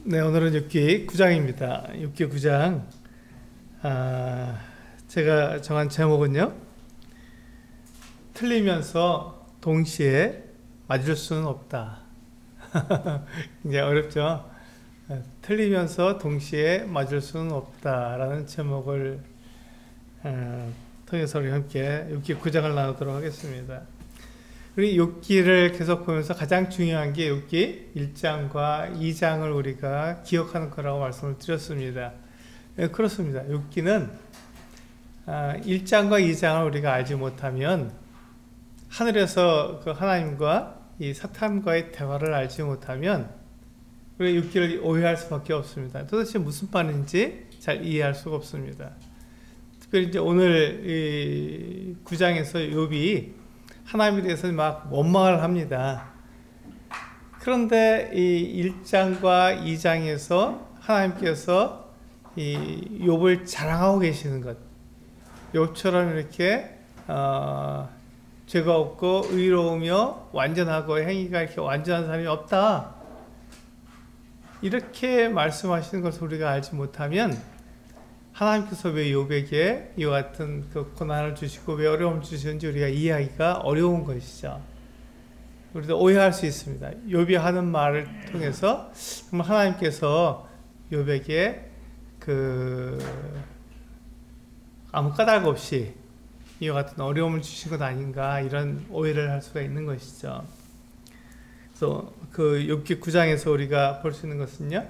네, 오늘은 욥기 9장입니다. 욥기 9장. 제가 정한 제목은요, 틀리면서 동시에 맞을 수는 없다. 굉장히 어렵죠? 틀리면서 동시에 맞을 수는 없다라는 제목을 통해서 우리 함께 욥기 9장을 나누도록 하겠습니다. 우리 욥기를 계속 보면서 가장 중요한 게 욥기 1장과 2장을 우리가 기억하는 거라고 말씀을 드렸습니다. 네, 그렇습니다. 욥기는 1장과 2장을 우리가 알지 못하면 하늘에서 그 하나님과 이 사탄과의 대화를 알지 못하면 우리 욥기를 오해할 수밖에 없습니다. 도대체 무슨 말인지 잘 이해할 수가 없습니다. 특별히 이제 오늘 이 9장에서 욥이 하나님에 대해서 막 원망을 합니다. 그런데 이 1장과 2장에서 하나님께서 이 욥을 자랑하고 계시는 것, 욥처럼 이렇게 죄가 없고 의로우며 완전하고 행위가 이렇게 완전한 사람이 없다, 이렇게 말씀하시는 것을 우리가 알지 못하면 하나님께서 왜 욥에게 이와 같은 그 고난을 주시고 왜 어려움을 주시는지 우리가 이해하기가 어려운 것이죠. 우리도 오해할 수 있습니다. 욥이 하는 말을 통해서 정말 하나님께서 욥에게 아무 까닭 없이 이와 같은 어려움을 주신 것 아닌가, 이런 오해를 할 수가 있는 것이죠. 그래서 그 욥기 9장에서 우리가 볼 수 있는 것은요,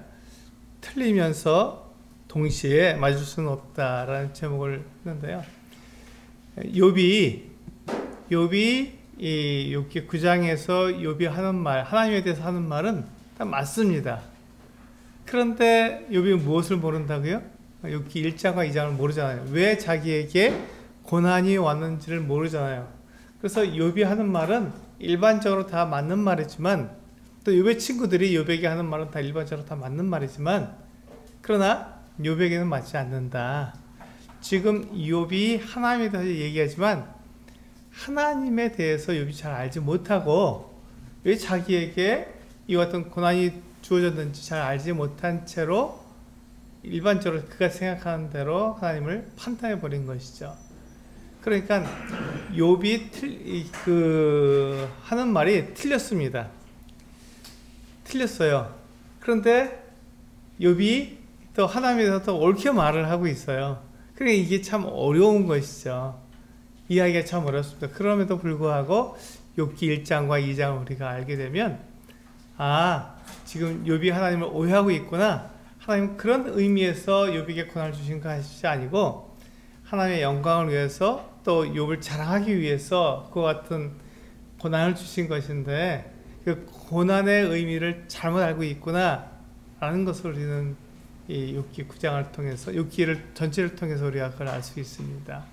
틀리면서 동시에 맞을 수는 없다라는 제목을 했는데요. 욥이 이 욥기 9장에서 욥이 하는 말, 하나님에 대해서 하는 말은 다 맞습니다. 그런데 욥이 무엇을 모른다고요? 욥기 1장과 2장을 모르잖아요. 왜 자기에게 고난이 왔는지를 모르잖아요. 그래서 욥이 하는 말은 일반적으로 다 맞는 말이지만, 또 욥의 친구들이 욥에게 하는 말은 다 일반적으로 다 맞는 말이지만, 그러나 욥에게는 맞지 않는다. 지금 욥이 하나님에 대해서 얘기하지만 하나님에 대해서 욥이 잘 알지 못하고, 왜 자기에게 이와 같은 고난이 주어졌는지 잘 알지 못한 채로 일반적으로 그가 생각하는 대로 하나님을 판단해 버린 것이죠. 그러니까 욥이 하는 말이 틀렸습니다. 틀렸어요. 그런데 욥이 또 하나님에 대해서 또 옳게 말을 하고 있어요. 그러니까 이게 참 어려운 것이죠. 이해하기가 참 어렵습니다. 그럼에도 불구하고 욥기 1장과 2장을 우리가 알게 되면, 지금 욥이 하나님을 오해하고 있구나. 하나님 그런 의미에서 욥에게 고난을 주신 것이 아니고 하나님의 영광을 위해서 또 욥을 자랑하기 위해서 그와 같은 고난을 주신 것인데, 그 고난의 의미를 잘못 알고 있구나 라는 것을 우리는 이 욥기 9장을 통해서, 욥기를 전체를 통해서 우리가 그걸 알 수 있습니다.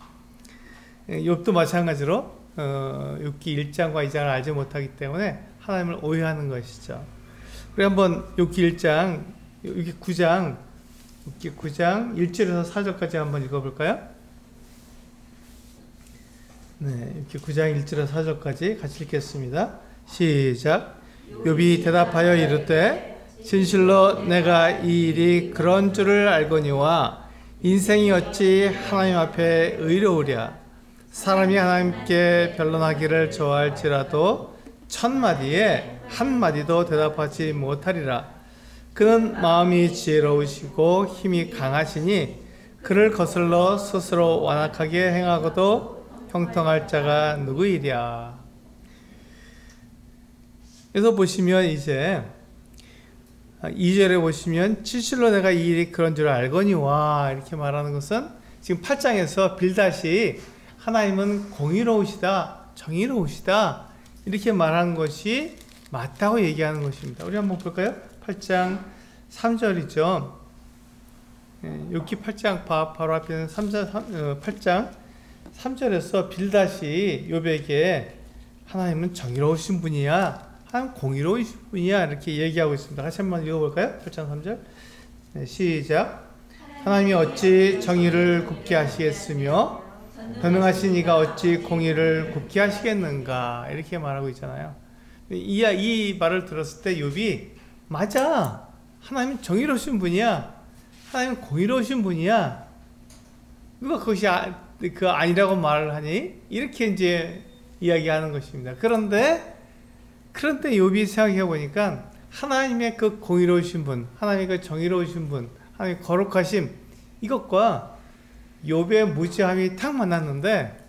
욥도 마찬가지로 욥기 1장과 2장을 알지 못하기 때문에 하나님을 오해하는 것이죠. 우리 한번 욥기 9장 1절에서 4절까지 한번 읽어볼까요? 네, 욥기 9장 1절에서 4절까지 같이 읽겠습니다. 시작. 욥이 대답하여 이르되 진실로 내가 이 일이 그런 줄을 알거니와 인생이 어찌 하나님 앞에 의로우랴. 사람이 하나님께 변론하기를 좋아할지라도 1000마디에 한마디도 대답하지 못하리라. 그는 마음이 지혜로우시고 힘이 강하시니 그를 거슬러 스스로 완악하게 행하고도 형통할 자가 누구이랴. 그래서 보시면 이제 2절에 보시면 진실로 내가 이 일이 그런 줄 알거니와, 이렇게 말하는 것은 지금 8장에서 빌다시 하나님은 공의로우시다, 정의로우시다, 이렇게 말하는 것이 맞다고 얘기하는 것입니다. 우리 한번 볼까요? 8장 3절이죠. 욥기 8장 바로 앞에는 8장 3절에서 빌다시 욥에게 하나님은 정의로우신 분이야, 하나님 공의로우신 분이야, 이렇게 얘기하고 있습니다. 다시 한번 읽어볼까요? 8장 3절. 네, 시작. 하나님이 어찌 정의를 굽게 하시겠으며 변능하신 이가 어찌 공의를 굽게 하시겠는가, 이렇게 말하고 있잖아요. 이 말을 들었을 때 욥이 맞아, 하나님은 정의로우신 분이야. 하나님은 공의로우신 분이야. 누가 그것이 아니라고 말을 하니? 이렇게 이제 이야기하는 것입니다. 그런데 욥이 생각해 보니까 하나님의 그 공의로우신 분, 하나님의 그 정의로우신 분, 하나님의 거룩하심, 이것과 욥의 무지함이 탁 만났는데,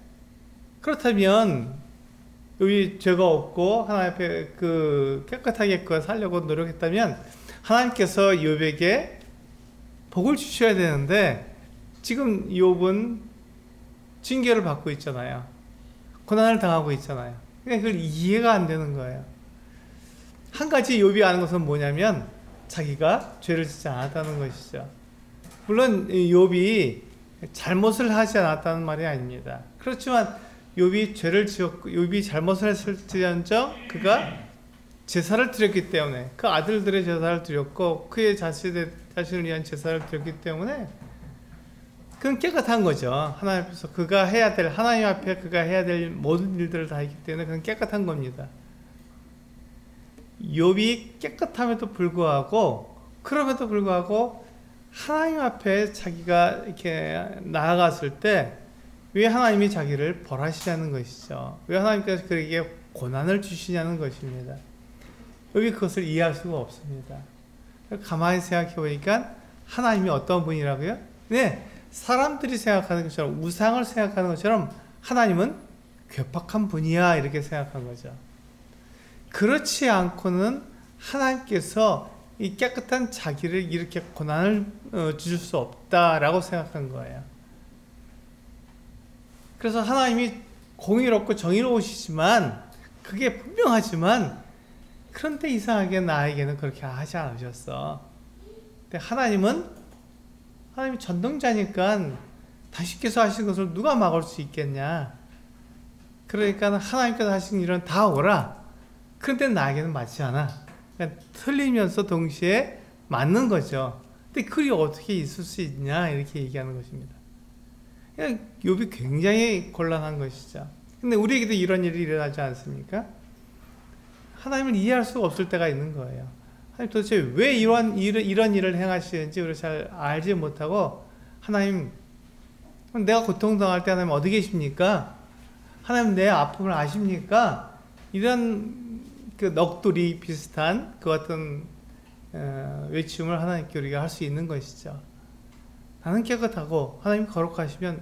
그렇다면 욥이 죄가 없고 하나님 앞에 깨끗하게 살려고 노력했다면 하나님께서 욥에게 복을 주셔야 되는데, 지금 욥은 징계를 받고 있잖아요. 고난을 당하고 있잖아요. 그러니까 그걸 이해가 안 되는 거예요. 한 가지 욥이 아는 것은 뭐냐면 자기가 죄를 짓지 않았다는 것이죠. 물론 욥이 잘못을 하지 않았다는 말이 아닙니다. 그렇지만 욥이 죄를 지었고 욥이 잘못을 했을지언정 그가 제사를 드렸기 때문에, 그 아들들의 제사를 드렸고 그의 자신을 위한 제사를 드렸기 때문에 그건 깨끗한 거죠. 하나님 앞에서 하나님 앞에 그가 해야 될 모든 일들을 다 했기 때문에 그건 깨끗한 겁니다. 욥이 깨끗함에도 불구하고, 그럼에도 불구하고 하나님 앞에 자기가 이렇게 나아갔을 때 왜 하나님이 자기를 벌하시냐는 것이죠. 왜 하나님께서 그에게 고난을 주시냐는 것입니다. 욥이 그것을 이해할 수가 없습니다. 가만히 생각해 보니까 하나님이 어떤 분이라고요? 네, 사람들이 생각하는 것처럼, 우상을 생각하는 것처럼 하나님은 괴팍한 분이야, 이렇게 생각한 거죠. 그렇지 않고는 하나님께서 이 깨끗한 자기를 이렇게 고난을 주실 수 없다라고 생각한 거예요. 그래서 하나님이 공의롭고 정의로우시지만, 그게 분명하지만, 그런데 이상하게 나에게는 그렇게 하지 않으셨어. 근데 하나님이 전능자니까 당신께서 하신 것을 누가 막을 수 있겠냐. 그러니까 하나님께서 하신 일은 다 오라. 그런데 나에게는 맞지 않아. 그러니까 틀리면서 동시에 맞는 거죠. 근데 그게 어떻게 있을 수 있냐, 이렇게 얘기하는 것입니다. 욥이 굉장히 곤란한 것이죠. 근데 우리에게도 이런 일이 일어나지 않습니까? 하나님을 이해할 수가 없을 때가 있는 거예요. 하나님 도대체 왜 이런 일을 행하시는지 우리가 잘 알지 못하고, 하나님, 내가 고통당할 때 하나님 어디 계십니까? 하나님 내 아픔을 아십니까? 이런 넋두리 비슷한 그 같은 외침을 하나님께 우리가 할 수 있는 것이죠. 나는 깨끗하고 하나님 거룩하시면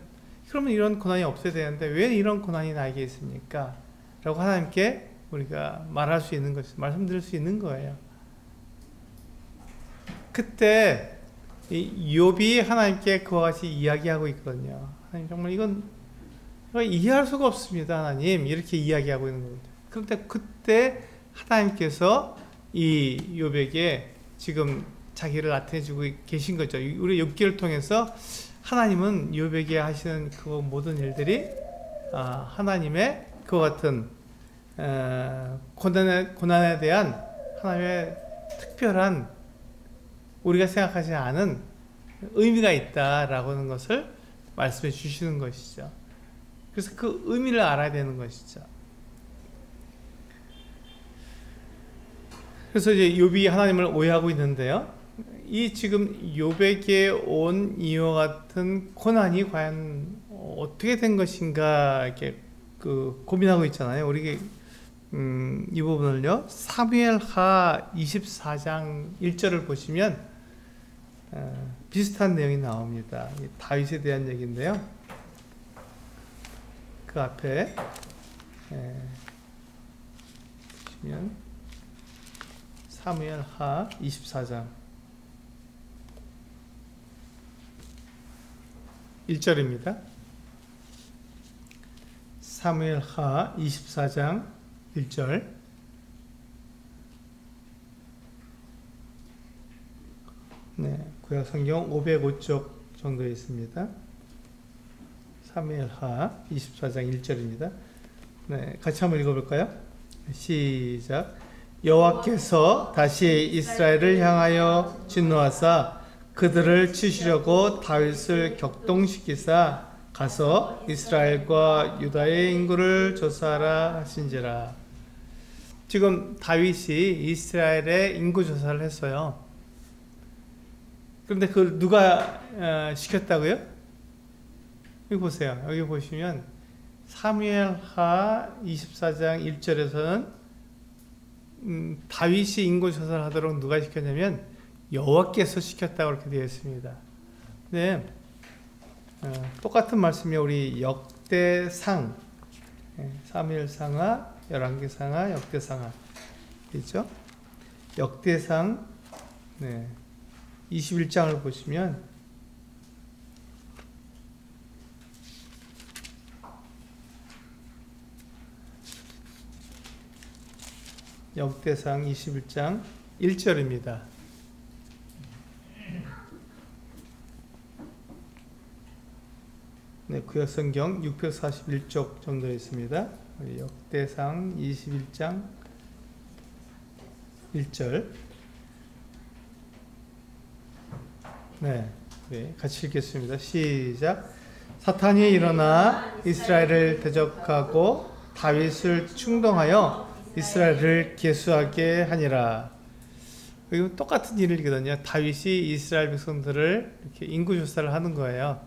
그러면 이런 고난이 없어야 되는데 왜 이런 고난이 나에게 있습니까? 라고 하나님께 우리가 말할 수 있는 것이, 말씀드릴 수 있는 거예요. 그때 욥이 하나님께 그와 같이 이야기하고 있거든요. 하나님, 정말 이건 이해할 수가 없습니다, 하나님. 이렇게 이야기하고 있는 겁니다. 그런데 그때 하나님께서 이 욥에게 지금 자기를 나타내주고 계신 거죠. 우리 욥기를 통해서 하나님은 욥에게 하시는 그 모든 일들이 하나님의 그와 같은 고난에 대한 하나님의 특별한, 우리가 생각하지 않은 의미가 있다라고 하는 것을 말씀해 주시는 것이죠. 그래서 그 의미를 알아야 되는 것이죠. 그래서 이제 욥이 하나님을 오해하고 있는데요. 이 지금 욥에게 온 이와 같은 고난이 과연 어떻게 된 것인가, 이렇게 고민하고 있잖아요. 우리 이 부분을요, 사무엘하 24장 1절을 보시면 비슷한 내용이 나옵니다. 다윗에 대한 얘기인데요. 그 앞에 보시면 사무엘하 24장 1절입니다. 사무엘하 24장 1절. 네, 구약 성경 505쪽 정도에 있습니다. 사무엘하 24장 1절입니다. 네, 같이 한번 읽어볼까요? 시작. 여호와께서 다시 이스라엘을 향하여 진노하사 그들을 치시려고 다윗을 격동시키사 가서 이스라엘과 유다의 인구를 조사하라 하신지라. 지금 다윗이 이스라엘의 인구 조사를 했어요. 그런데 그걸 누가 시켰다고요? 여기 보세요. 여기 보시면 사무엘하 24장 1절에서는 다윗이 인고조사를 하도록 누가 시켰냐면 여호와께서 시켰다고 이렇게 되어 있습니다. 네, 똑같은 말씀이 우리 역대상, 사무엘상하, 열왕기상하, 역대상하 있죠? 역대상 21장을 보시면 역대상 21장 1절입니다. 네, 구약성경 641쪽 정도 있습니다. 역대상 21장 1절. 네, 같이 읽겠습니다. 시작. 사탄이 일어나 이스라엘을 대적하고 다윗을 충동하여 이스라엘을 계수하게 하니라. 여기 똑같은 일이거든요. 다윗이 이스라엘 백성들을 이렇게 인구조사를 하는 거예요.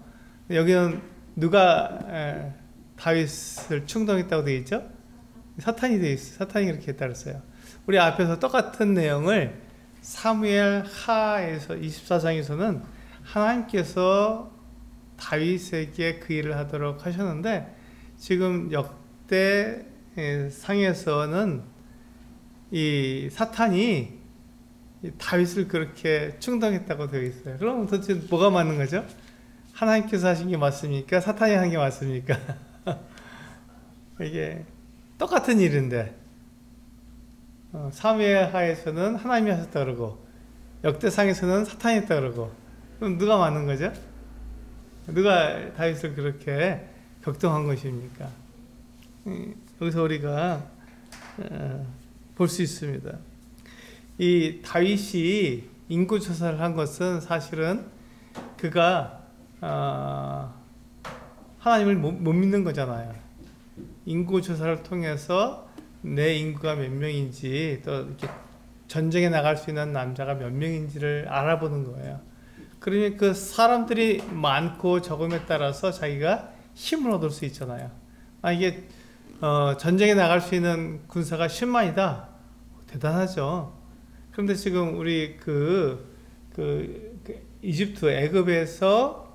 여기는 누가 다윗을 충동했다고 되어 있죠? 사탄이 되어 있어요. 사탄이 그렇게 했다고 했어요. 우리 앞에서 똑같은 내용을 사무엘 하에서 24장에서는 하나님께서 다윗에게 그 일을 하도록 하셨는데, 지금 역대 상에서는 이 사탄이 다윗을 그렇게 충동했다고 되어 있어요. 그럼 도대체 뭐가 맞는 거죠? 하나님께서 하신 게 맞습니까? 사탄이 한 게 맞습니까? 이게 똑같은 일인데 사무엘하에서는 하나님이 하셨다 그러고 역대상에서는 사탄이 했다 그러고, 그럼 누가 맞는 거죠? 누가 다윗을 그렇게 격동한 것입니까? 여기서 우리가 볼 수 있습니다. 이 다윗이 인구조사를 한 것은 사실은 그가 하나님을 못 믿는 거잖아요. 인구조사를 통해서 내 인구가 몇 명인지, 또 이렇게 전쟁에 나갈 수 있는 남자가 몇 명인지를 알아보는 거예요. 그러면 그 사람들이 많고 적음에 따라서 자기가 힘을 얻을 수 있잖아요. 이게 전쟁에 나갈 수 있는 군사가 10만이다. 대단하죠. 그런데 지금 우리 이집트, 애굽에서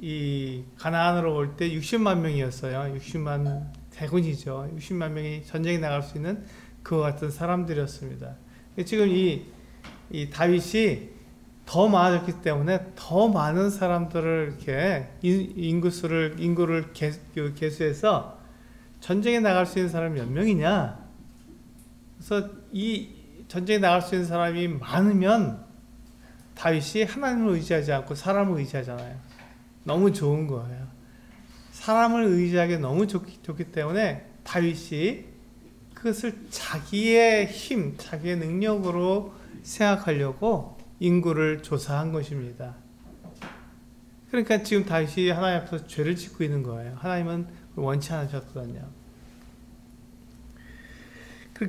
이 가나안으로 올 때 60만 명이었어요. 60만 대군이죠. 60만 명이 전쟁에 나갈 수 있는 그와 같은 사람들이었습니다. 지금 이 다윗이 더 많아졌기 때문에 더 많은 사람들을 이렇게 인구를 계수해서 전쟁에 나갈 수 있는 사람이 몇 명이냐? 그래서 이 전쟁에 나갈 수 있는 사람이 많으면 다윗이 하나님을 의지하지 않고 사람을 의지하잖아요. 너무 좋은 거예요. 사람을 의지하기 너무 좋기 때문에 다윗이 그것을 자기의 힘, 자기의 능력으로 생각하려고 인구를 조사한 것입니다. 그러니까 지금 다윗이 하나님 앞에서 죄를 짓고 있는 거예요. 하나님은 원치 않으셨거든요.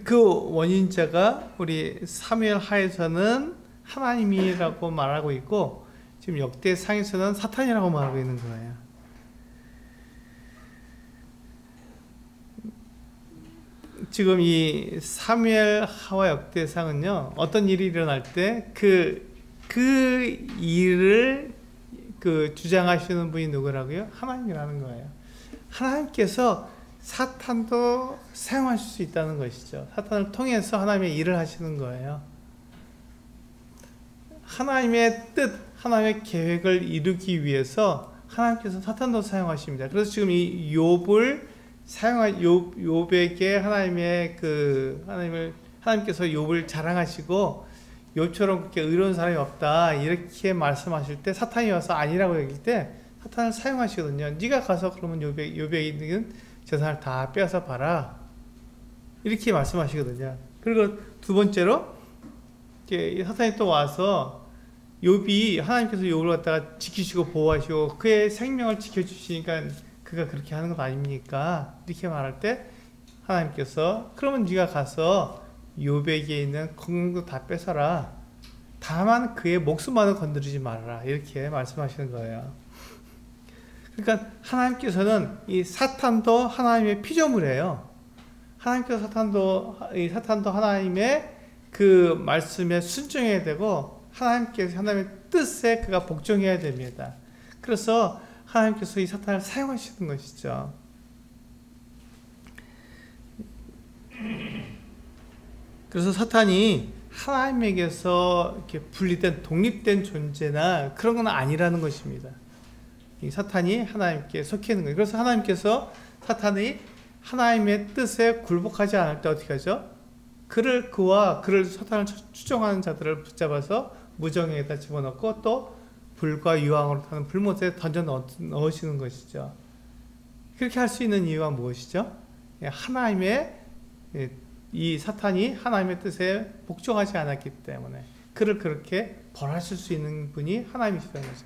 그 원인자가 우리 사무엘 하에서는 하나님이라고 말하고 있고, 지금 역대상에서는 사탄이라고 말하고 있는 거예요. 지금 이 사무엘 하와 역대상은요, 어떤 일이 일어날 때 그 일을 주장하시는 분이 누구라고요? 하나님이라는 거예요. 하나님께서 사탄도 사용하실 수 있다는 것이죠. 사탄을 통해서 하나님의 일을 하시는 거예요. 하나님의 뜻, 하나님의 계획을 이루기 위해서 하나님께서 사탄도 사용하십니다. 그래서 지금 이 욥을 욥에게 하나님께서 욥을 자랑하시고 욥처럼 그렇게 의로운 사람이 없다 이렇게 말씀하실 때, 사탄이 와서 아니라고 얘기할 때 사탄을 사용하시거든요. 네가 가서 그러면 욥에 있는 재산을 다 빼앗아 봐라 이렇게 말씀하시거든요. 그리고 두 번째로 사탄이 또 와서 욥이 하나님께서 욥을 갖다가 지키시고 보호하시고 그의 생명을 지켜주시니까 그가 그렇게 하는 것 아닙니까? 이렇게 말할 때 하나님께서 그러면 네가 가서 욥에게 있는 건강도 다 뺏어라 다만 그의 목숨만은 건드리지 말아라. 이렇게 말씀하시는 거예요. 그러니까 하나님께서는 이 사탄도 하나님의 피조물이에요. 하나님께서 사탄도 하나님의 그 말씀에 순종해야 되고 하나님의 뜻에 그가 복종해야 됩니다. 그래서 하나님께서 이 사탄을 사용하시는 것이죠. 그래서 사탄이 하나님에게서 이렇게 분리된 독립된 존재나 그런 건 아니라는 것입니다. 이 사탄이 하나님께 속해 있는 거예요. 그래서 하나님께서 사탄이 하나님의 뜻에 굴복하지 않을 때 어떻게 하죠? 그를 사탄을 추종하는 자들을 붙잡아서 무정에다 집어넣고 또 불과 유황으로 타는 불못에 던져 넣으시는 것이죠. 그렇게 할 수 있는 이유가 무엇이죠? 이 사탄이 하나님의 뜻에 복종하지 않았기 때문에 그를 그렇게 벌하실 수 있는 분이 하나님이시라는 거죠.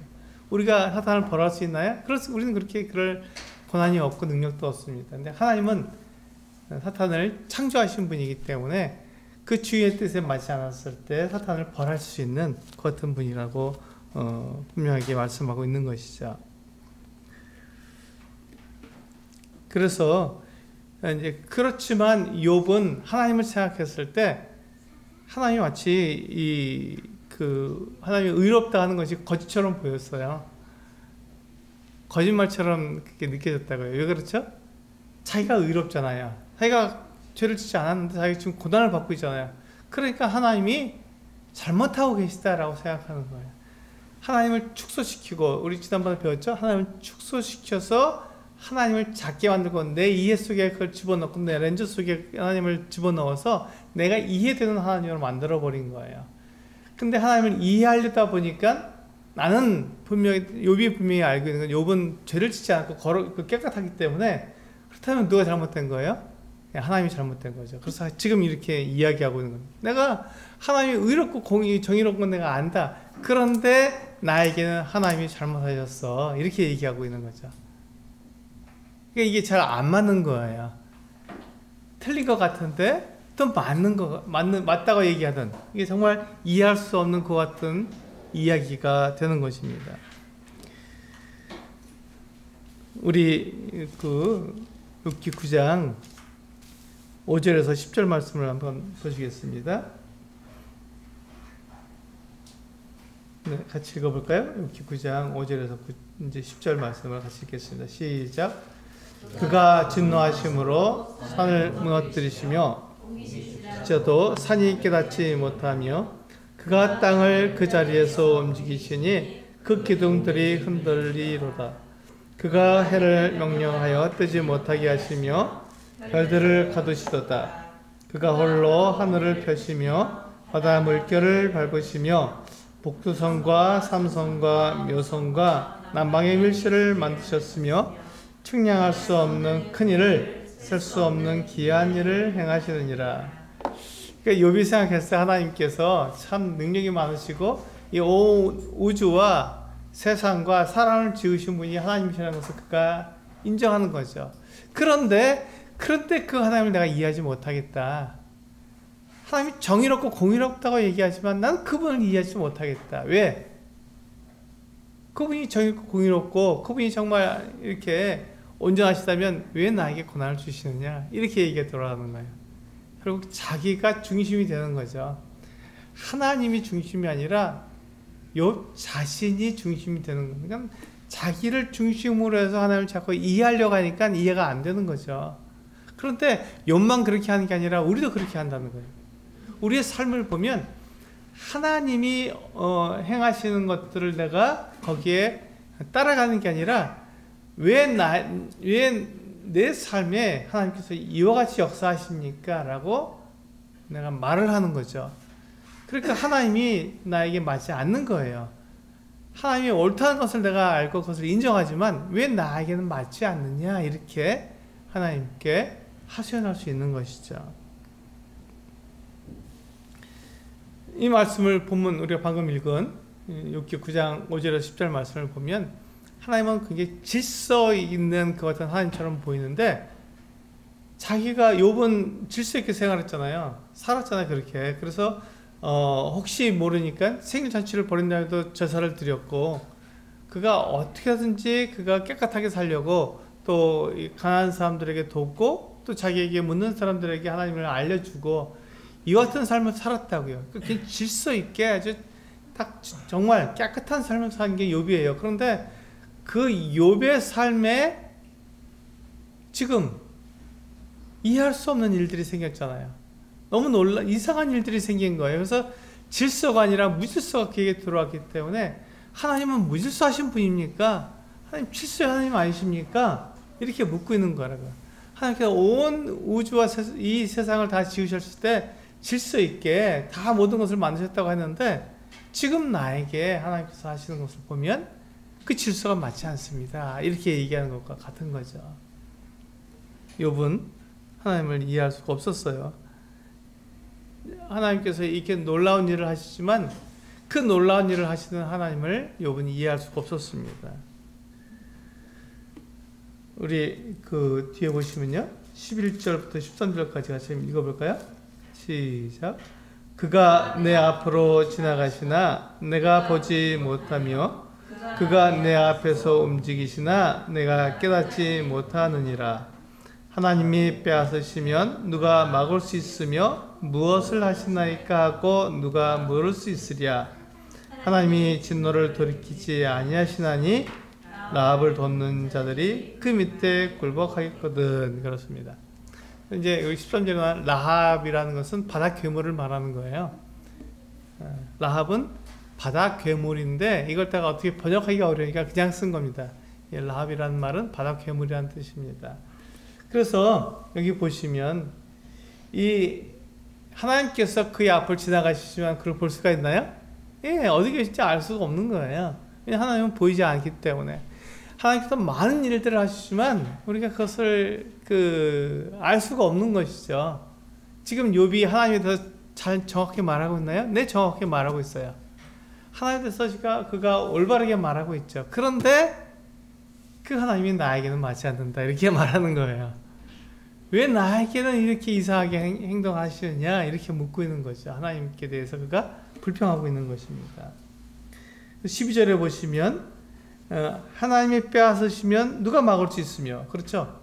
우리가 사탄을 벌할 수 있나요? 우리는 그렇게 그럴 권한이 없고 능력도 없습니다. 근데 하나님은 사탄을 창조하신 분이기 때문에 그 주의 뜻에 맞지 않았을 때 사탄을 벌할 수 있는 그 같은 분이라고 분명하게 말씀하고 있는 것이죠. 그래서 이제 그렇지만 욥은 하나님을 생각했을 때 하나님이 마치 하나님이 의롭다 하는 것이 거짓처럼 보였어요. 거짓말처럼 그렇게 느껴졌다고요. 왜 그렇죠? 자기가 의롭잖아요. 자기가 죄를 짓지 않았는데 자기가 지금 고난을 받고 있잖아요. 그러니까 하나님이 잘못하고 계시다라고 생각하는 거예요. 하나님을 축소시키고, 우리 지난번에 배웠죠? 하나님을 축소시켜서 하나님을 작게 만들고 내 이해 속에 그걸 집어넣고 내 렌즈 속에 하나님을 집어넣어서 내가 이해되는 하나님으로 만들어버린 거예요. 근데 하나님을 이해하려다 보니까 나는 욥이 분명히 알고 있는 건 욥은 죄를 짓지 않고 깨끗하기 때문에, 그렇다면 누가 잘못된 거예요? 하나님이 잘못된 거죠. 그래서 지금 이렇게 이야기하고 있는 겁니다. 내가 하나님이 의롭고 정의로운 건 내가 안다. 그런데 나에게는 하나님이 잘못하셨어. 이렇게 얘기하고 있는 거죠. 그러니까 이게 잘 안 맞는 거예요. 틀린 것 같은데 또 맞다고 얘기하던, 이게 정말 이해할 수 없는 것 같은 이야기가 되는 것입니다. 우리 욥기 9장 5절에서 10절 말씀을 한번 보시겠습니다. 네, 같이 읽어볼까요? 욥기 9장 5절에서 이제 10절 말씀을 같이 읽겠습니다. 시작. 그가 진노하심으로 산을 무너뜨리시며 저도 산이 깨닫지 못하며 그가 땅을 그 자리에서 움직이시니 그 기둥들이 흔들리로다. 그가 해를 명령하여 뜨지 못하게 하시며 별들을 가두시도다. 그가 홀로 하늘을 펴시며 바다 물결을 밟으시며 북두성과 삼성과 묘성과 남방의 밀실을 만드셨으며 측량할 수 없는 큰 일을, 셀 수 없는 기이한 일을 행하시느니라. 그러니까 욥이 생각했을 하나님께서 참 능력이 많으시고 이 우주와 세상과 사람을 지으신 분이 하나님이시라는 것을 그가 인정하는 거죠. 그런데 그 하나님을 내가 이해하지 못하겠다. 하나님이 정의롭고 공의롭다고 얘기하지만 난 그분을 이해하지 못하겠다. 왜? 그분이 정의롭고 공의롭고 그분이 정말 이렇게 온전하시다면 왜 나에게 고난을 주시느냐, 이렇게 얘기가 돌아가는 거예요. 결국 자기가 중심이 되는 거죠. 하나님이 중심이 아니라 욥 자신이 중심이 되는 겁니다. 그러니까 자기를 중심으로 해서 하나님을 자꾸 이해하려고 하니까 이해가 안 되는 거죠. 그런데 욥만 그렇게 하는 게 아니라 우리도 그렇게 한다는 거예요. 우리의 삶을 보면 하나님이 행하시는 것들을 내가 거기에 따라가는 게 아니라 왜 내 삶에 하나님께서 이와 같이 역사하십니까? 라고 내가 말을 하는 거죠. 그러니까 하나님이 나에게 맞지 않는 거예요. 하나님이 옳다는 것을 내가 알고 그것을 인정하지만 왜 나에게는 맞지 않느냐, 이렇게 하나님께 하소연할 수 있는 것이죠. 이 말씀을 본문, 우리가 방금 읽은 욥기 9장 5절에서 10절 말씀을 보면 하나님은 굉장히 질서 있는 그 같은 하나님처럼 보이는데, 자기가 욥은 질서 있게 생활했잖아요. 살았잖아요, 그렇게. 그래서 혹시 모르니까 생일 잔치를 벌인다 해도 제사를 드렸고, 그가 어떻게 하든지 그가 깨끗하게 살려고 또 가난한 사람들에게 돕고 또 자기에게 묻는 사람들에게 하나님을 알려주고 이와 같은 삶을 살았다고요. 그렇게 질서 있게 아주 딱 정말 깨끗한 삶을 사는 게 욥이에요. 그런데 그 욥의 삶에 지금 이해할 수 없는 일들이 생겼잖아요. 너무 이상한 일들이 생긴 거예요. 그래서 질서가 아니라 무질서가 그에게 들어왔기 때문에 하나님은 무질서하신 분입니까? 하나님 질서의 하나님 아니십니까? 이렇게 묻고 있는 거라고요. 하나님께서 온 우주와 이 세상을 다 지으셨을 때 질서 있게 다 모든 것을 만드셨다고 했는데 지금 나에게 하나님께서 하시는 것을 보면 그 질서가 맞지 않습니다. 이렇게 얘기하는 것과 같은 거죠. 욥은 하나님을 이해할 수가 없었어요. 하나님께서 이렇게 놀라운 일을 하시지만 그 놀라운 일을 하시는 하나님을 욥은 이해할 수가 없었습니다. 우리 그 뒤에 보시면요, 11절부터 13절까지 같이 읽어볼까요? 시작. 그가 내 앞으로 지나가시나 내가 보지 못하며 그가 내 앞에서 움직이시나 내가 깨닫지 못하느니라. 하나님이 빼앗으시면 누가 막을 수 있으며 무엇을 하시나이까 하고 누가 물을 수 있으랴. 하나님이 진노를 돌이키지 아니하시나니 라합을 돕는 자들이 그 밑에 굴복하겠거든. 그렇습니다. 이제 여기 13절에 라합이라는 것은 바다 괴물을 말하는 거예요. 라합은 바다 괴물인데 이걸 다가 어떻게 번역하기가 어려우니까 그냥 쓴 겁니다. 라합이라는 말은 바다 괴물이라는 뜻입니다. 그래서 여기 보시면 이 하나님께서 그의 앞을 지나가시지만 그걸 볼 수가 있나요? 예, 어디 계실지 알 수가 없는 거예요. 왜냐하면 하나님은 보이지 않기 때문에. 하나님께서 많은 일들을 하시지만 우리가 그것을 알 수가 없는 것이죠. 지금 욥이 하나님에 대해서 잘 정확히 말하고 있나요? 네, 정확히 말하고 있어요. 하나님에 대해서 그가 올바르게 말하고 있죠. 그런데 그 하나님이 나에게는 맞지 않는다 이렇게 말하는 거예요. 왜 나에게는 이렇게 이상하게 행동하시느냐 이렇게 묻고 있는 거죠. 하나님께 대해서 그가 불평하고 있는 것입니다. 12절에 보시면 하나님이 빼앗으시면 누가 막을 수 있으며, 그렇죠?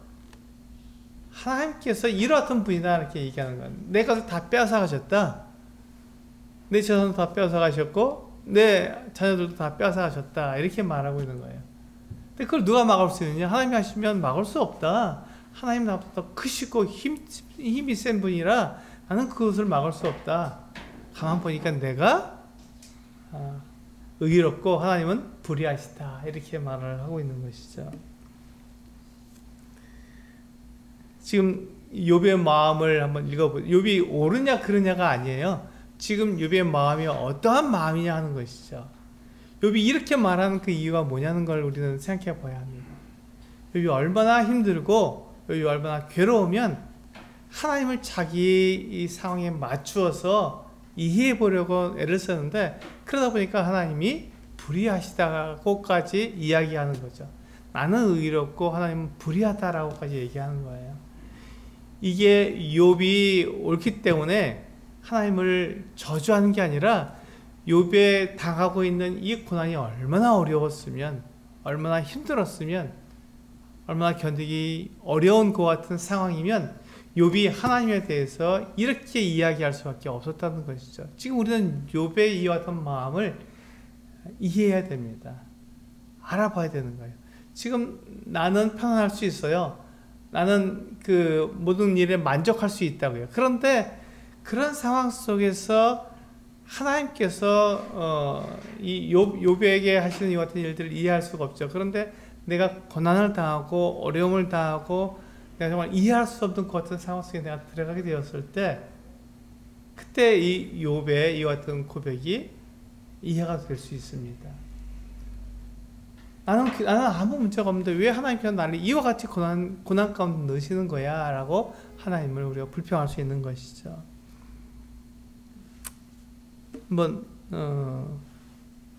하나님께서 이러한 분이다 이렇게 얘기하는 거예요. 내 것을 다 빼앗아 가셨다. 내 재산도 다 빼앗아 가셨고 내 자녀들도 다 빼앗아 가셨다 이렇게 말하고 있는 거예요. 근데 그걸 누가 막을 수 있느냐? 하나님이 하시면 막을 수 없다. 하나님 나보다 더 크시고 힘이 센 분이라 나는 그것을 막을 수 없다. 가만 보니까 내가 의롭고 하나님은 불의하시다 이렇게 말을 하고 있는 것이죠. 지금 욥의 마음을 한번 읽어보죠. 욥이 옳으냐 그르냐가 아니에요. 지금 욥의 마음이 어떠한 마음이냐 하는 것이죠. 욥이 이렇게 말하는 그 이유가 뭐냐는 걸 우리는 생각해 봐야 합니다. 욥이 얼마나 힘들고 욥이 얼마나 괴로우면 하나님을 자기 이 상황에 맞추어서 이해해 보려고 애를 쓰는데 그러다 보니까 하나님이 불의하시다고까지 이야기하는 거죠. 나는 의롭고 하나님은 불의하다라고까지 얘기하는 거예요. 이게 욥이 옳기 때문에 하나님을 저주하는 게 아니라 욥에 당하고 있는 이 고난이 얼마나 어려웠으면, 얼마나 힘들었으면, 얼마나 견디기 어려운 것 같은 상황이면 욥이 하나님에 대해서 이렇게 이야기할 수밖에 없었다는 것이죠. 지금 우리는 욥의 이와 같은 마음을 이해해야 됩니다. 알아봐야 되는 거예요. 지금 나는 편안할 수 있어요. 나는 그 모든 일에 만족할 수 있다고요. 그런데 그런 상황 속에서 하나님께서 이 욥에게 하시는 이와 같은 일들을 이해할 수가 없죠. 그런데 내가 고난을 당하고 어려움을 당하고 내가 정말 이해할 수 없는 것 같은 상황 속에 내가 들어가게 되었을 때 그때 이 욥의 이와 같은 고백이 이해가 될 수 있습니다. 나는 아무 문제가 없는데 왜 하나님께서 나를 이와 같이 고난 가운데 넣으시는 거야? 라고 하나님을 우리가 불평할 수 있는 것이죠. 한번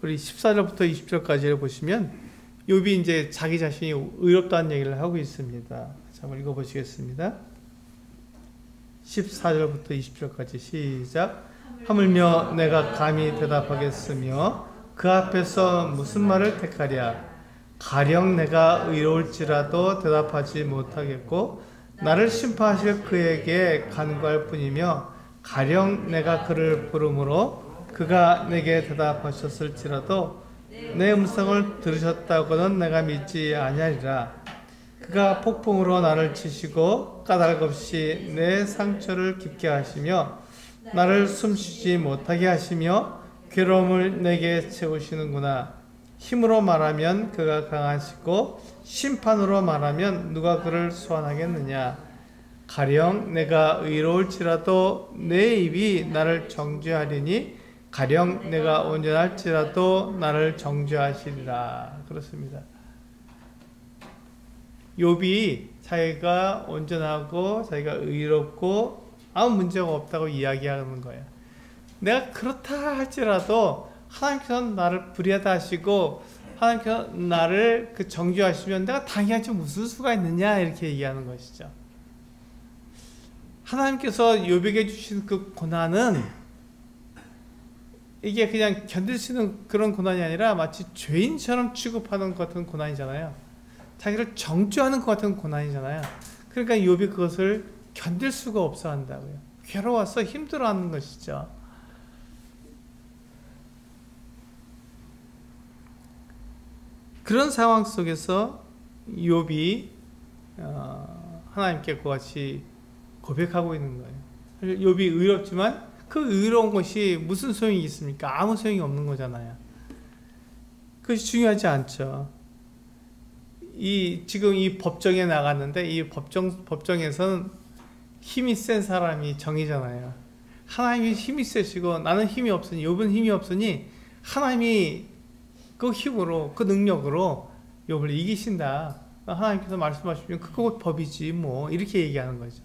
우리 14절부터 20절까지를 보시면 욥이 이제 자기 자신이 의롭다는 얘기를 하고 있습니다. 한번 읽어보시겠습니다. 14절부터 20절까지 시작. 하물며 내가 감히 대답하겠으며 그 앞에서 무슨 말을 택하랴. 가령 내가 의로울지라도 대답하지 못하겠고 나를 심판하실 그에게 간구할 뿐이며 가령 내가 그를 부르므로 그가 내게 대답하셨을지라도 내 음성을 들으셨다고는 내가 믿지 아니하리라. 그가 폭풍으로 나를 치시고 까닭 없이 내 상처를 깊게 하시며 나를 숨쉬지 못하게 하시며 괴로움을 내게 채우시는구나. 힘으로 말하면 그가 강하시고 심판으로 말하면 누가 그를 소환하겠느냐. 가령 내가 의로울지라도 내 입이 나를 정죄하리니 가령 내가 온전할지라도 나를 정죄하시리라. 그렇습니다. 욥이 자기가 온전하고 자기가 의롭고 아무 문제가 없다고 이야기하는 거예요. 내가 그렇다 할지라도 하나님께서는 나를 불의하다 하시고 하나님께서 나를 정죄하시면 내가 당연히 무슨 수가 있느냐 이렇게 얘기하는 것이죠. 하나님께서 욥에게 주신 그 고난은 이게 그냥 견딜 수 있는 그런 고난이 아니라 마치 죄인처럼 취급하는 것 같은 고난이잖아요. 자기를 정죄하는 것 같은 고난이잖아요. 그러니까 욥이 그것을 견딜 수가 없어 한다고요. 괴로워서 힘들어하는 것이죠. 그런 상황 속에서 욥이 하나님께 그같이 고백하고 있는 거예요. 욥이 의롭지만 그 의로운 것이 무슨 소용이 있습니까? 아무 소용이 없는 거잖아요. 그것이 중요하지 않죠. 지금 이 법정에 나갔는데 이 법정에서는 힘이 센 사람이 정이잖아요. 하나님이 힘이 세시고 나는 힘이 없으니 욥은 힘이 없으니 하나님이 그 힘으로 그 능력으로 욥을 이기신다. 하나님께서 말씀하시면 그거 법이지 뭐 이렇게 얘기하는 거죠.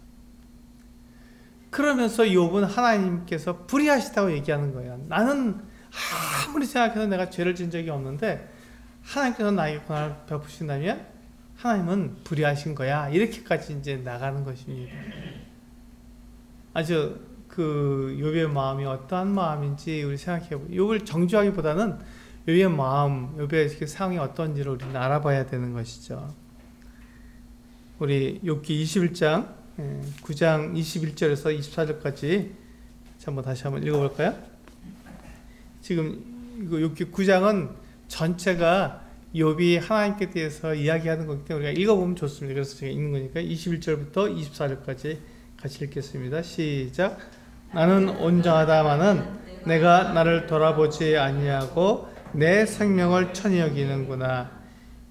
그러면서 욥은 하나님께서 불의하시다고 얘기하는 거예요. 나는 아무리 생각해도 내가 죄를 진 적이 없는데 하나님께서 나에게 고난을 베푸신다면 하나님은 불의하신 거야. 이렇게까지 이제 나가는 것입니다. 아주 그 욥의 마음이 어떠한 마음인지 우리 생각해보고 욥을 정죄하기보다는 욥의 마음, 욥의 상황이 어떤지를 우리는 알아봐야 되는 것이죠. 우리 욥기 21장 9장 21절에서 24절까지 한번 다시 한번 읽어볼까요? 지금 이거 욥기 9장은 전체가 욥이 하나님께 대해서 이야기하는 거기 때문에 우리가 읽어보면 좋습니다. 그래서 제가 읽는 거니까 21절부터 24절까지 같이 읽겠습니다. 시작. 나는 온전하다마는 내가 나를 돌아보지 아니하고 내 생명을 천히 여기는구나.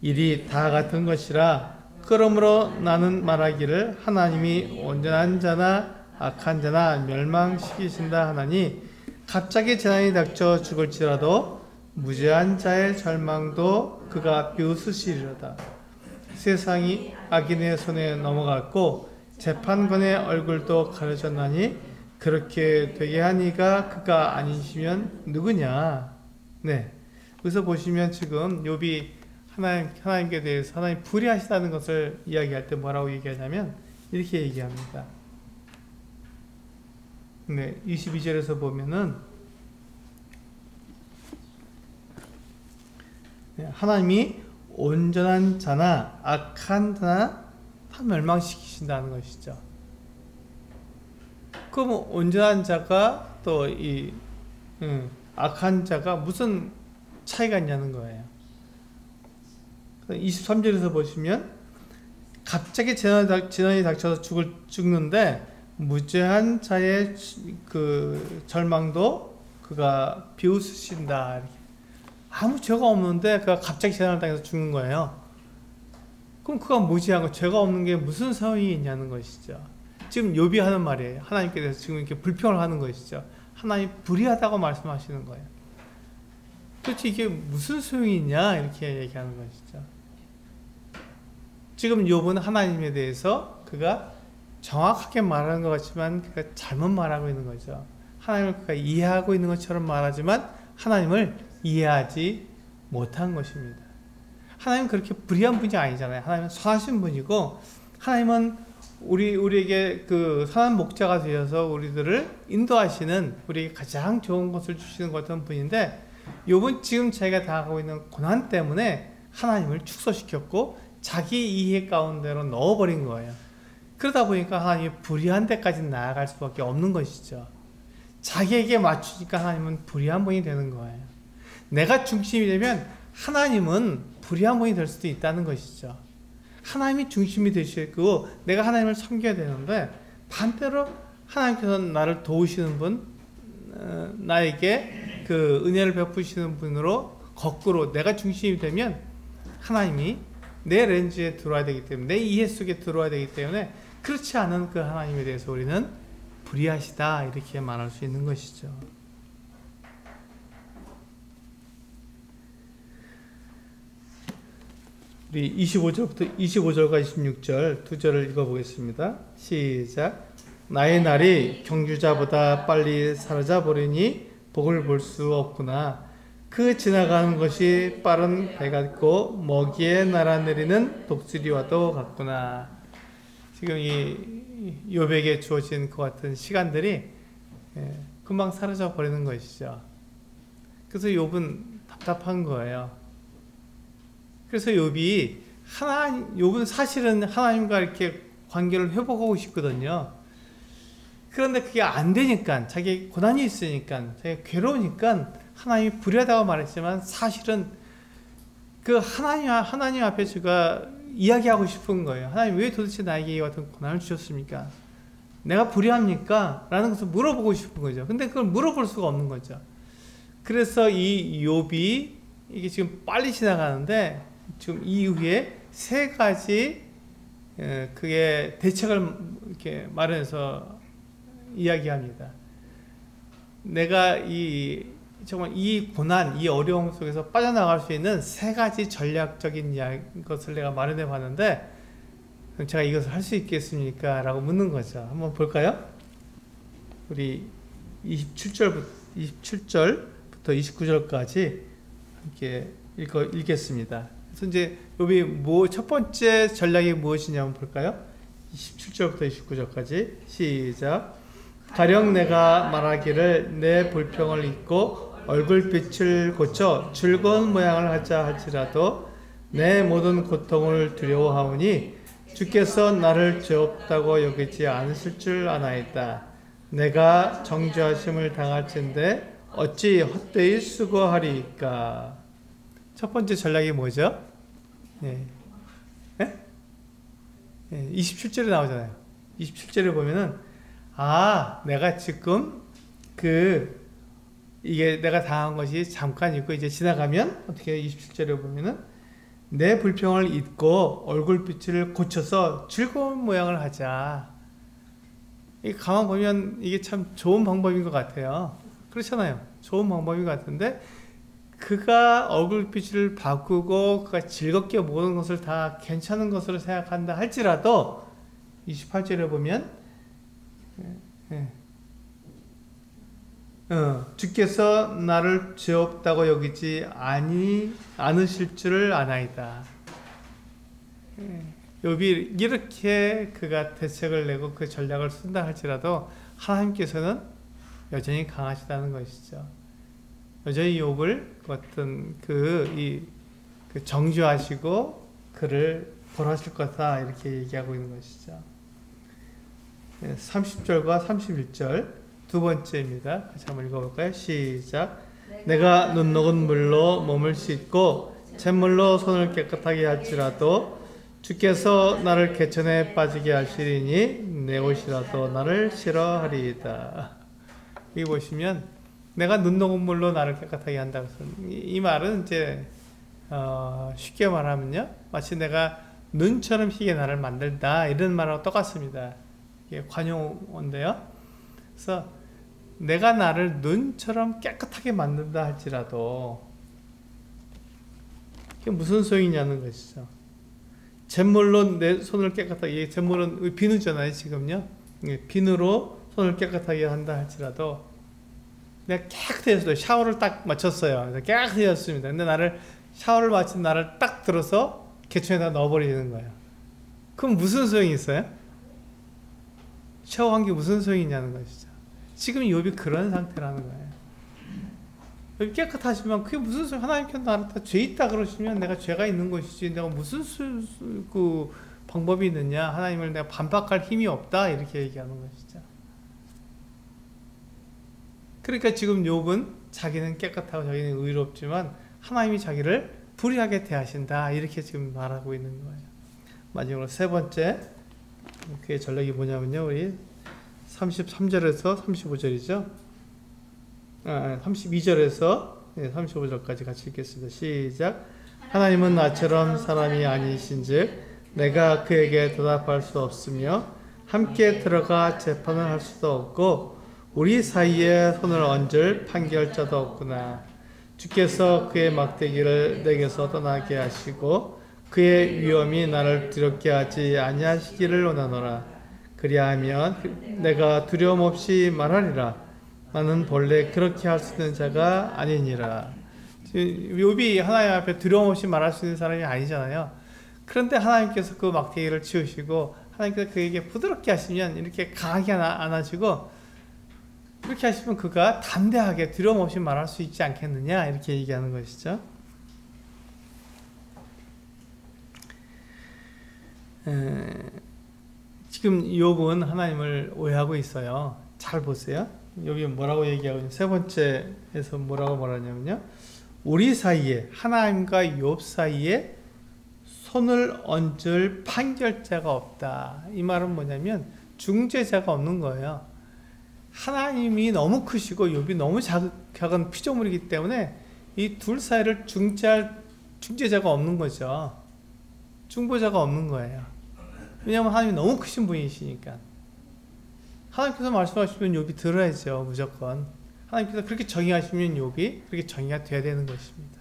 일이 다 같은 것이라. 그러므로 나는 말하기를 하나님이 온전한 자나 악한 자나 멸망시키신다 하나니 갑자기 재난이 닥쳐 죽을지라도 무죄한 자의 절망도 그가 비웃으시리로다. 세상이 악인의 손에 넘어갔고 재판관의 얼굴도 가려졌나니 그렇게 되게 하니가 그가 아니시면 누구냐. 네, 여기서 보시면 지금 욥이 하나님께 대해서 하나님 불의하시다는 것을 이야기할 때 뭐라고 얘기하냐면 이렇게 얘기합니다. 네, 22절에서 보면은 하나님이 온전한 자나 악한 자나 다 멸망시키신다는 것이죠. 그럼 온전한 자가 또 이 악한 자가 무슨 차이가 있냐는 거예요. 23절에서 보시면 갑자기 재난이 닥쳐서 죽는데 무죄한 자의 그 절망도 그가 비웃으신다. 아무 죄가 없는데 그가 갑자기 재난을 당해서 죽는 거예요. 그럼 그가 무지하고 죄가 없는 게 무슨 소용이 있냐는 것이죠. 지금 욥이 하는 말이에요. 하나님께 대해서 지금 이렇게 불평을 하는 것이죠. 하나님 불의하다고 말씀하시는 거예요. 도대체 이게 무슨 소용이 있냐 이렇게 얘기하는 것이죠. 지금 욥은 하나님에 대해서 그가 정확하게 말하는 것 같지만 그가 잘못 말하고 있는 거죠. 하나님을 그가 이해하고 있는 것처럼 말하지만 하나님을 이해하지 못한 것입니다. 하나님은 그렇게 불의한 분이 아니잖아요. 하나님은 선하신 분이고 하나님은 우리에게 그 선한 목자가 되어서 우리들을 인도하시는, 우리에게 가장 좋은 것을 주시는 것 같은 분인데, 욥은 지금 자기가 당하고 있는 고난 때문에 하나님을 축소시켰고 자기 이해 가운데로 넣어버린 거예요. 그러다 보니까 하나님이 불의한 데까지 나아갈 수밖에 없는 것이죠. 자기에게 맞추니까 하나님은 불의한 분이 되는 거예요. 내가 중심이 되면 하나님은 불의한 분이 될 수도 있다는 것이죠. 하나님이 중심이 되시고 내가 하나님을 섬겨야 되는데, 반대로 하나님께서 나를 도우시는 분, 나에게 그 은혜를 베푸시는 분으로 거꾸로 내가 중심이 되면 하나님이 내 렌즈에 들어와야 되기 때문에, 내 이해 속에 들어와야 되기 때문에, 그렇지 않은 그 하나님에 대해서 우리는 불의하시다 이렇게 말할 수 있는 것이죠. 우리 25절과 26절 두 절을 읽어보겠습니다. 시작. 나의 날이 경주자보다 빨리 사라져 버리니 복을 볼 수 없구나. 그 지나가는 것이 빠른 배 같고 먹이에 날아내리는 독수리와도 같구나. 지금 이 욥에게 주어진 그 같은 시간들이 금방 사라져 버리는 것이죠. 그래서 욥은 답답한 거예요. 그래서 욥은 사실은 하나님과 이렇게 관계를 회복하고 싶거든요. 그런데 그게 안 되니까, 자기 고난이 있으니까, 자기 괴로우니까 하나님이 불의하다고 말했지만, 사실은 그 하나님 앞에 제가 이야기하고 싶은 거예요. 하나님, 왜 도대체 나에게 이 같은 고난을 주셨습니까? 내가 불의합니까? 라는 것을 물어보고 싶은 거죠. 근데 그걸 물어볼 수가 없는 거죠. 그래서 이 욥이 이게 지금 빨리 지나가는데, 지금 이후에 세 가지 그게 대책을 이렇게 마련해서 이야기합니다. 내가 정말 이 고난, 이 어려움 속에서 빠져나갈 수 있는 세 가지 전략적인 것을 내가 마련해 봤는데, 제가 이것을 할 수 있겠습니까? 라고 묻는 거죠. 한번 볼까요? 우리 27절부터 29절까지 함께 읽겠습니다. 그래서 이제 여기 첫 번째 전략이 무엇이냐 한번 볼까요? 27절부터 29절까지 시작. 가령 내가 말하기를 내 불평을 잊고 얼굴빛을 고쳐 즐거운 모양을 하자 할지라도 내 모든 고통을 두려워하오니 주께서 나를 죄없다고 여기지 않으실 줄 아나이다. 내가 정죄하심을 당할진대 어찌 헛되이 수고하리이까. 첫 번째 전략이 뭐죠? 27절에 나오잖아요. 27절에 보면은, 내가 지금 이게 내가 당한 것이 잠깐 있고 이제 지나가면 어떻게 27절에 보면은 내 불평을 잊고 얼굴빛을 고쳐서 즐거운 모양을 하자. 가만 보면 이게 참 좋은 방법인 것 같아요. 그렇잖아요. 좋은 방법인 것 같은데, 그가 얼굴빛을 바꾸고 그가 즐겁게 모든 것을 다 괜찮은 것으로 생각한다 할지라도 28절에 보면 주께서 나를 죄없다고 여기지 않으실 줄을 아나이다. 욥이 이렇게 그가 대책을 내고 그 전략을 쓴다 할지라도 하나님께서는 여전히 강하시다는 것이죠. 여전히 욥을 같은 정죄하시고 그를 벌하실 거다 이렇게 얘기하고 있는 것이죠. 30절과 31절 두 번째입니다. 같이 한번 읽어볼까요? 시작. 내가 눈 녹은 물로 몸을 씻고 잿물로 손을 깨끗하게 할지라도 주께서 나를 개천에 빠지게 하시리니 내 옷이라도 나를 싫어하리이다. 여기 보시면 내가 눈 녹은 물로 나를 깨끗하게 한다고 해서 이 말은 이제 쉽게 말하면요, 마치 내가 눈처럼 희게 나를 만들다 이런 말하고 똑같습니다. 이게 관용어인데요. 그래서 내가 나를 눈처럼 깨끗하게 만든다 할지라도 이게 무슨 소용이냐는 것이죠. 잿물로 내 손을 깨끗하게, 잿물은 비누잖아요 지금요. 비누로 손을 깨끗하게 한다 할지라도 내가 깨끗해졌어요. 샤워를 딱 마쳤어요. 깨끗해졌습니다. 근데 샤워를 마친 나를 딱 들어서 개천에다 넣어버리는 거예요. 그럼 무슨 소용이 있어요? 샤워한 게 무슨 소용이 있냐는 것이죠. 지금 욥이 그런 상태라는 거예요. 욥이 깨끗하시면 그게 무슨 소용? 하나님께서 나한테 죄 있다 그러시면 내가 죄가 있는 것이지 내가 무슨 그 방법이 있느냐, 하나님을 내가 반박할 힘이 없다 이렇게 얘기하는 것이죠. 그러니까 지금 욥은 자기는 깨끗하고 자기는 의롭지만 하나님이 자기를 불의하게 대하신다 이렇게 지금 말하고 있는 거예요. 마지막으로 세 번째 그의 전략이 뭐냐면요, 우리 33절에서 35절이죠. 32절에서 35절까지 같이 읽겠습니다. 시작. 하나님은 나처럼 사람이 아니신즉 내가 그에게 대답할 수 없으며 함께 들어가 재판을 할 수도 없고 우리 사이에 손을 얹을 판결자도 없구나. 주께서 그의 막대기를 내게서 떠나게 하시고 그의 위엄이 나를 두렵게 하지 아니하시기를 원하노라. 그리하면 내가 두려움 없이 말하리라. 나는 본래 그렇게 할 수 있는 자가 아니니라. 욥이 하나님 앞에 두려움 없이 말할 수 있는 사람이 아니잖아요. 그런데 하나님께서 그 막대기를 치우시고 하나님께서 그에게 부드럽게 하시면 이렇게 강하게 안 하시고 그렇게 하시면 그가 담대하게 두려움 없이 말할 수 있지 않겠느냐 이렇게 얘기하는 것이죠. 지금 욥은 하나님을 오해하고 있어요. 잘 보세요. 욥이 뭐라고 얘기하고 있냐. 세 번째에서 뭐라고 말하냐면요. 우리 사이에, 하나님과 욥 사이에 손을 얹을 판결자가 없다. 이 말은 뭐냐면 중재자가 없는 거예요. 하나님이 너무 크시고 욥이 너무 작은 피조물이기 때문에 이 둘 사이를 중재할 중재자가 없는 거죠. 중보자가 없는 거예요. 왜냐하면 하나님이 너무 크신 분이시니까. 하나님께서 말씀하시면 욥이 들어야죠. 무조건. 하나님께서 그렇게 정의하시면 욥이 그렇게 정의가 돼야 되는 것입니다.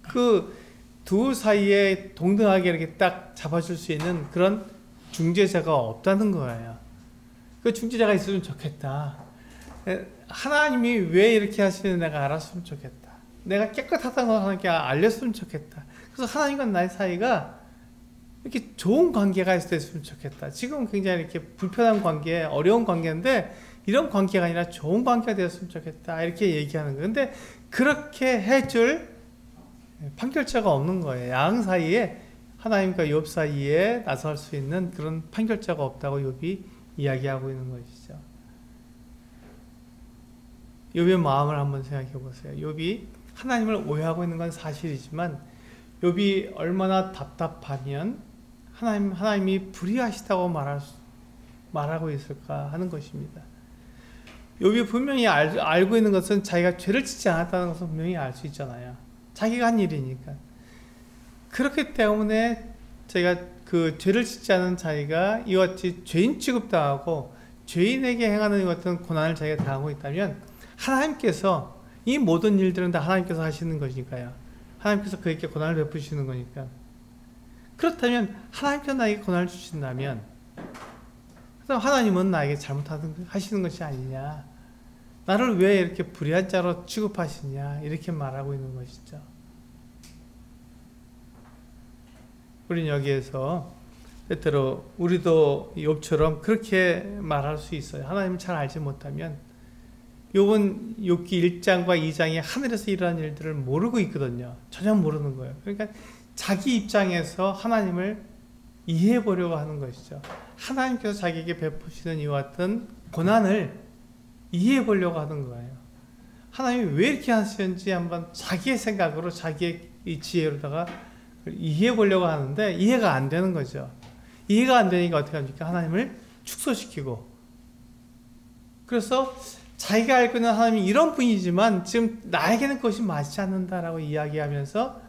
그 두 사이에 동등하게 이렇게 딱 잡아줄 수 있는 그런 중재자가 없다는 거예요. 그 중재자가 있으면 좋겠다. 하나님이 왜 이렇게 하시는지 내가 알았으면 좋겠다. 내가 깨끗하다는 걸 하나님께 알렸으면 좋겠다. 그래서 하나님과 나의 사이가 이렇게 좋은 관계가 있었으면 좋겠다. 지금 굉장히 이렇게 불편한 관계, 어려운 관계인데 이런 관계가 아니라 좋은 관계가 되었으면 좋겠다. 이렇게 얘기하는 거예요. 근데 그렇게 해줄 판결자가 없는 거예요. 양 사이에, 하나님과 욥 사이에 나설 수 있는 그런 판결자가 없다고 욥이 이야기하고 있는 것이죠. 욥의 마음을 한번 생각해 보세요. 욥이 하나님을 오해하고 있는 건 사실이지만 욥이 얼마나 답답하면 하나님이 불의하시다고 말하고 있을까 하는 것입니다. 욥이 분명히 알고 있는 것은 자기가 죄를 짓지 않았다는 것을 분명히 알 수 있잖아요. 자기가 한 일이니까. 그렇기 때문에 제가 그 죄를 짓지 않은 자기가 이와 같이 죄인 취급당하고 죄인에게 행하는 것 같은 고난을 자기가 당하고 있다면 하나님께서 이 모든 일들은 다 하나님께서 하시는 것이니까요. 하나님께서 그에게 고난을 베푸시는 거니까. 그렇다면 하나님께서 나에게 고난을 주신다면 하나님은 나에게 잘못하시는 것이 아니냐. 나를 왜 이렇게 불의한 자로 취급하시냐. 이렇게 말하고 있는 것이죠. 우리는 여기에서 때때로 우리도 욥처럼 그렇게 말할 수 있어요. 하나님을 잘 알지 못하면 욥은 욥기 1장과 2장에 하늘에서 일어난 일들을 모르고 있거든요. 전혀 모르는 거예요. 그러니까 자기 입장에서 하나님을 이해해 보려고 하는 것이죠. 하나님께서 자기에게 베푸시는 이와 같은 고난을 이해해 보려고 하는 거예요. 하나님이 왜 이렇게 하시는지 한번 자기의 생각으로 자기의 이 지혜로다가 이해해 보려고 하는데 이해가 안 되는 거죠. 이해가 안 되니까 어떻게 합니까? 하나님을 축소시키고, 그래서 자기가 알고 있는 하나님이 이런 분이지만 지금 나에게는 그것이 맞지 않는다라고 이야기하면서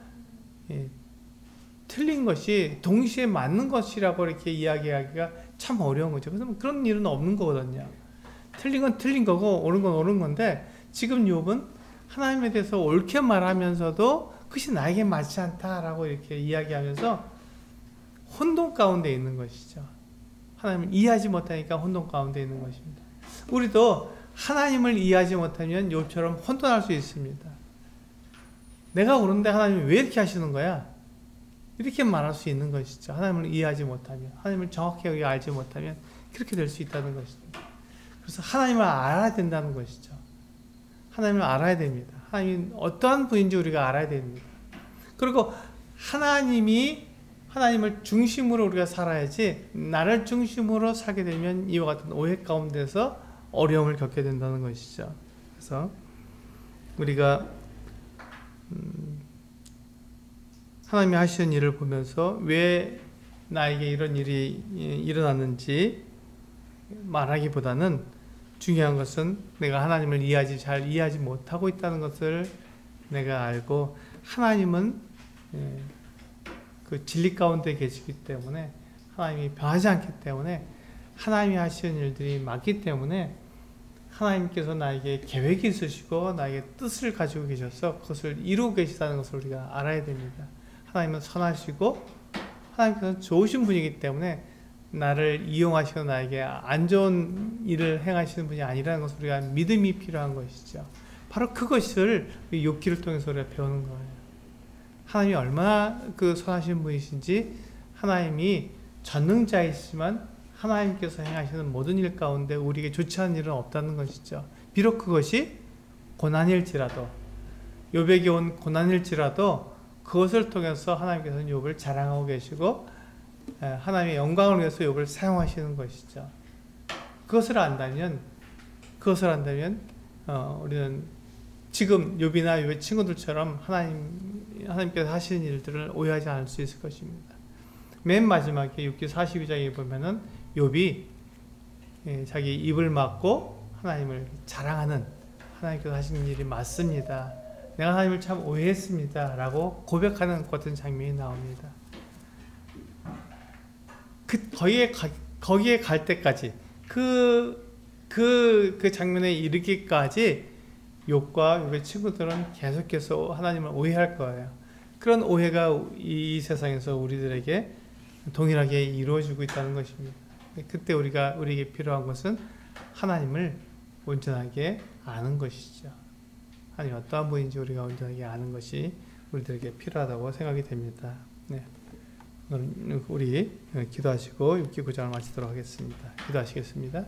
틀린 것이 동시에 맞는 것이라고 이렇게 이야기하기가 참 어려운 거죠. 그래서 그런 일은 없는 거거든요. 틀린 건 틀린 거고 옳은 건 옳은 건데 지금 욥은 하나님에 대해서 옳게 말하면서도 그것이 나에게 맞지 않다라고 이렇게 이야기하면서 혼돈 가운데 있는 것이죠. 하나님을 이해하지 못하니까 혼돈 가운데 있는 것입니다. 우리도 하나님을 이해하지 못하면 욥처럼 혼돈할 수 있습니다. 내가 옳은데 하나님이 왜 이렇게 하시는 거야? 이렇게 말할 수 있는 것이죠. 하나님을 이해하지 못하면, 하나님을 정확하게 알지 못하면 그렇게 될 수 있다는 것입니다. 그래서 하나님을 알아야 된다는 것이죠. 하나님을 알아야 됩니다. 하나님이 어떠한 분인지 우리가 알아야 됩니다. 그리고 하나님을 중심으로 우리가 살아야지, 나를 중심으로 살게 되면 이와 같은 오해 가운데서 어려움을 겪게 된다는 것이죠. 그래서 우리가 하나님이 하시는 일을 보면서 왜 나에게 이런 일이 일어났는지 말하기보다는 중요한 것은 내가 하나님을 잘 이해하지 못하고 있다는 것을 내가 알고, 하나님은 그 진리 가운데 계시기 때문에, 하나님이 변하지 않기 때문에, 하나님이 하시는 일들이 맞기 때문에 하나님께서 나에게 계획이 있으시고 나에게 뜻을 가지고 계셔서 그것을 이루고 계시다는 것을 우리가 알아야 됩니다. 하나님은 선하시고 하나님께서는 좋으신 분이기 때문에 나를 이용하시고 나에게 안 좋은 일을 행하시는 분이 아니라는 것을 우리가 믿음이 필요한 것이죠. 바로 그것을 욥기를 통해서 우리가 배우는 거예요. 하나님이 얼마나 그 선하신 분이신지, 하나님이 전능자이시지만 하나님께서 행하시는 모든 일 가운데 우리에게 좋지 않은 일은 없다는 것이죠. 비록 그것이 고난일지라도, 욥에게 온 고난일지라도 그것을 통해서 하나님께서는 욥을 자랑하고 계시고 하나님의 영광을 위해서 욥을 사용하시는 것이죠. 그것을 안다면 우리는 지금 욥이나 욥의 친구들처럼 하나님께서 하시는 일들을 오해하지 않을 수 있을 것입니다. 맨 마지막에 욥기 42장에 보면은 욥이 자기 입을 막고 하나님을 자랑하는, 하나님께서 하시는 일이 맞습니다, 내가 하나님을 참 오해했습니다 라고 고백하는 같은 장면이 나옵니다. 거기에 갈 때까지, 그 장면에 이르기까지 욥과 욥의 친구들은 계속해서 하나님을 오해할 거예요. 그런 오해가 이 세상에서 우리들에게 동일하게 이루어지고 있다는 것입니다. 그때 우리에게 필요한 것은 하나님을 온전하게 아는 것이죠. 하나님 어떠한 분인지 우리가 온전하게 아는 것이 우리들에게 필요하다고 생각이 됩니다. 네. 오늘 우리 기도하시고 6기 9장을 마치도록 하겠습니다. 기도하시겠습니다.